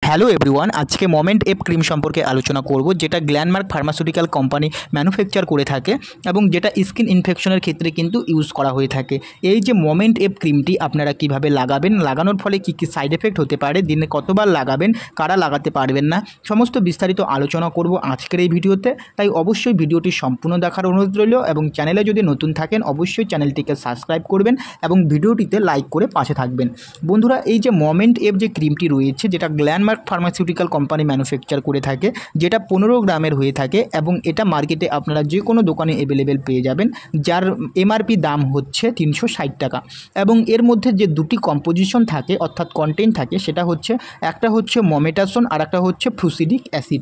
Hello everyone, আজকে moment F cream সম্পর্কে আলোচনা করব, যেটা গ্ল্যান্ডমার্ক ফার্মাসিউটিক্যাল কোম্পানি ম্যানুফ্যাকচার করে থাকে এবং যেটা স্কিন ইনফেকশনের ক্ষেত্রে কিন্তু ইউজ করা হয়ে থাকে। এই যে মোমেন্ট এফ ক্রিমটি আপনারা কিভাবে লাগাবেন, লাগানোর ফলে কী কী সাইড এফেক্ট হতে পারে, দিনে কতবার লাগাবেন, কারা লাগাতে পারবেন না, সমস্ত বিস্তারিত আলোচনা করব আজকের এই ভিডিওতে। তাই অবশ্যই ভিডিওটি সম্পূর্ণ দেখার অনুরোধ রইল এবং চ্যানেলে যদি নতুন থাকেন অবশ্যই চ্যানেলটিকে সাবস্ক্রাইব করবেন এবং ভিডিওটিতে লাইক করে পাশে থাকবেন। বন্ধুরা, এই যে মোমেন্ট এফ যে ক্রিমটি রয়েছে, যেটা গ্ল্যান্ডমার্ক ফার্মাসিউটিক্যাল কোম্পানি ম্যানুফ্যাকচার করে থাকে, যেটা 15 গ্রামের হয়ে থাকে এবং এটা মার্কেটে আপনারা যে কোনো দোকানে অ্যাভেলেবেল পেয়ে যাবেন, যার এমআরপি দাম হচ্ছে 360 টাকা। এবং এর মধ্যে যে দুটি কম্পোজিশন থাকে অর্থাৎ কন্টেন্ট থাকে, সেটা হচ্ছে একটা হচ্ছে মমেটাসন আর একটা হচ্ছে ফ্লুসিডিক অ্যাসিড।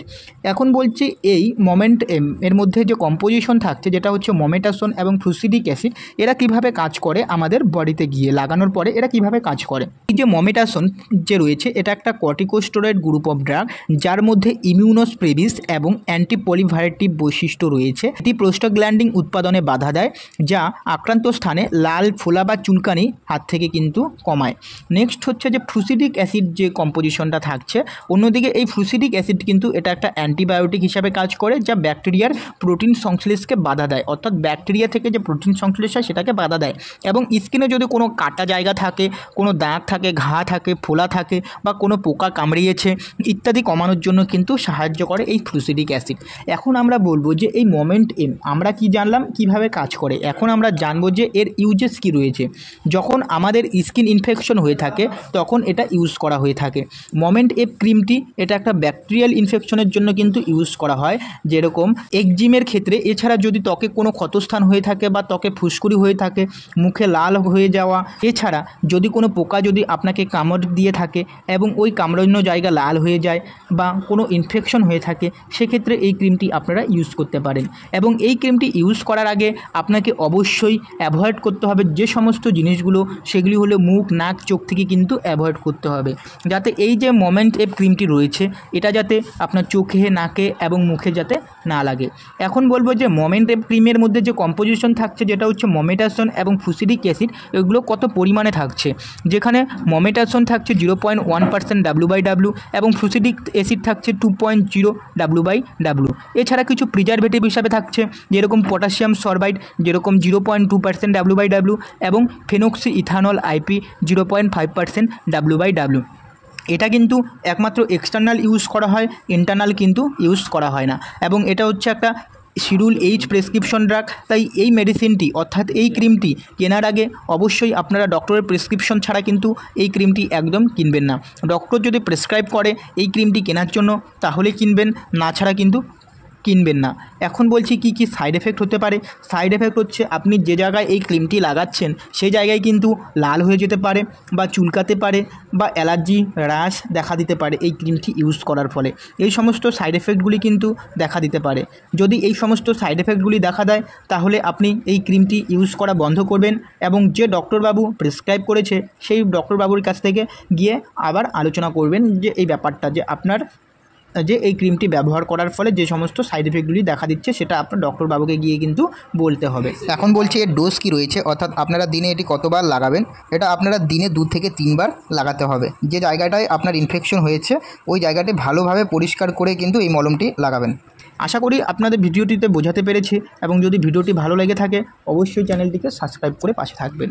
এখন বলছি এই মোমেন্ট এর মধ্যে যে কম্পোজিশন থাকছে, যেটা হচ্ছে মমেটাসন এবং ফ্লুসিডিক অ্যাসিড, এরা কিভাবে কাজ করে আমাদের বডিতে গিয়ে লাগানোর পরে এরা কিভাবে কাজ করে। এই যে মমেটাসন যে রয়েছে, এটা একটা কর্টিকোস্টেরয়েড গ্রুপ অফ ড্রাগ, যার মধ্যে ইমিউনোস্প্রেভিস এবং অ্যান্টিপলিভারেটিভ বৈশিষ্ট্য রয়েছে। এটি প্রোস্টাগ্ল্যান্ডিন উৎপাদনে বাধা দেয়, যা আক্রান্ত স্থানে লাল ফোলা বা চুলকানি হাত থেকে কিন্তু কমায়। নেক্সট হচ্ছে যে ফ্লুসিডিক অ্যাসিড যে কম্পোজিশনটা থাকছে, অন্যদিকে এই ফ্লুসিডিক অ্যাসিড কিন্তু এটা একটা অ্যান্টিবায়োটিক হিসাবে কাজ করে, যা ব্যাকটেরিয়ার প্রোটিন সংশ্লেষকে বাধা দেয়, অর্থাৎ ব্যাকটেরিয়া থেকে যে প্রোটিন সংশ্লেষ হয় সেটাকে বাধা দেয়। এবং স্কিনে যদি কোনো কাটা জায়গা থাকে, কোনো দাগ থাকে, ঘা থাকে, ফোলা থাকে বা কোনো পোকা কামড়িয়েছে ইত্যাদি কমানোর জন্য কিন্তু সাহায্য করে এই ফ্লুসিডিক অ্যাসিড। এখন আমরা বলবো যে এই মোমেন্ট এম আমরা কি জানলাম কিভাবে কাজ করে, এখন আমরা জানবো যে এর ইউজেস কি রয়েছে। যখন আমাদের স্কিন ইনফেকশন হয়ে থাকে তখন এটা ইউজ করা হয়ে থাকে। মোমেন্ট এফ ক্রিমটি এটা একটা ব্যাকটেরিয়াল ইনফেকশনের জন্য কিন্তু ইউজ করা হয়, যেরকম একজিমের ক্ষেত্রে। এছাড়া যদি ত্বকে কোনো ক্ষতস্থান হয়ে থাকে বা ত্বকে ফুসকুড়ি হয়ে থাকে, মুখে লাল হয়ে যাওয়া, এছাড়া যদি কোনো পোকা যদি আপনাকে কামড় দিয়ে থাকে এবং ওই কামড়ানো জায়গা লাল হয়ে যায় বা কোনো ইনফেকশন হয়ে থাকে, সেক্ষেত্রে এই ক্রিমটি আপনারা ইউজ করতে পারেন। এবং এই ক্রিমটি ইউজ করার আগে আপনাকে অবশ্যই অ্যাভয়েড করতে হবে যে সমস্ত জিনিসগুলো, সেগুলি হলো মুখ, নাক, চোখ থেকে কিন্তু অ্যাভয়েড করতে হবে, যাতে এই যে মোমেন্ট এফ ক্রিমটি রয়েছে এটা যাতে আপনার চোখে, নাকে এবং মুখে যাতে না লাগে। এখন বলবো যে মোমেন্ট এফ ক্রিমের মধ্যে যে কম্পোজিশন থাকছে, যেটা হচ্ছে মমেটাসন এবং ফ্লুসিডিক অ্যাসিড, এগুলো কত পরিমাণে থাকছে। যেখানে মমেটাসন থাকছে 0.1% W/W এবং ফ্লুসিডিক অ্যাসিড থাকছে 2.0 W/W। এছাড়া কিছু প্রিজারভেটিভ হিসাবে থাকছে, যেরকম পটাশিয়াম সরবাইড যেরকম 0.2% W/W এবং ফেনক্সি ইথানল IP 0.5% W/W। এটা কিন্তু একমাত্র এক্সটার্নাল ইউজ করা হয়, ইন্টারনাল কিন্তু ইউজ করা হয় না। এবং এটা হচ্ছে একটা শিডিউল H প্রেসক্রিপশন ড্রাগ। তাই এই মেডিসিনটি অর্থাৎ এই ক্রিমটি কেনার আগে অবশ্যই আপনারা ডক্টরের প্রেসক্রিপশন ছাড়া কিন্তু এই ক্রিমটি একদম কিনবেন না। ডক্টর যদি প্রেসক্রাইব করে এই ক্রিমটি কেনার জন্য তাহলে কিনবেন, না ছাড়া কিন্তু কিনবেন না। এখন বলছি কি কি সাইড এফেক্ট হতে পারে। সাইড এফেক্ট হচ্ছে আপনি যে জায়গায় এই ক্রিমটি লাগাচ্ছেন সেই জায়গায় কিন্তু লাল হয়ে যেতে পারে বা চুলকাতে পারে বা অ্যালার্জি, র্যাশ দেখা দিতে পারে এই ক্রিমটি ইউজ করার ফলে। এই সমস্ত সাইড এফেক্টগুলি কিন্তু দেখা দিতে পারে। যদি এই সমস্ত সাইড এফেক্টগুলি দেখা দেয় তাহলে আপনি এই ক্রিমটি ইউজ করা বন্ধ করবেন এবং যে ডক্টরবাবু প্রেসক্রাইব করেছে সেই ডক্টরবাবুর কাছ থেকে গিয়ে আবার আলোচনা করবেন যে এই ব্যাপারটা, যে আপনার যে এই ক্রিমটি ব্যবহার করার ফলে যে সমস্ত সাইড এফেক্টগুলি দেখা দিচ্ছে সেটা আপনার ডক্টরবাবুকে গিয়ে কিন্তু বলতে হবে। এখন বলছি এর ডোজ কি রয়েছে, অর্থাৎ আপনারা দিনে এটি কতবার লাগাবেন। এটা আপনারা দিনে 2 থেকে 3 বার লাগাতে হবে। যে জায়গাটায় আপনার ইনফেকশন হয়েছে ওই জায়গাটি ভালোভাবে পরিষ্কার করে কিন্তু এই মলমটি লাগাবেন। আশা করি আপনাদের ভিডিওটিতে বোঝাতে পেরেছি এবং যদি ভিডিওটি ভালো লেগে থাকে অবশ্যই চ্যানেলটিকে সাবস্ক্রাইব করে পাশে থাকবেন।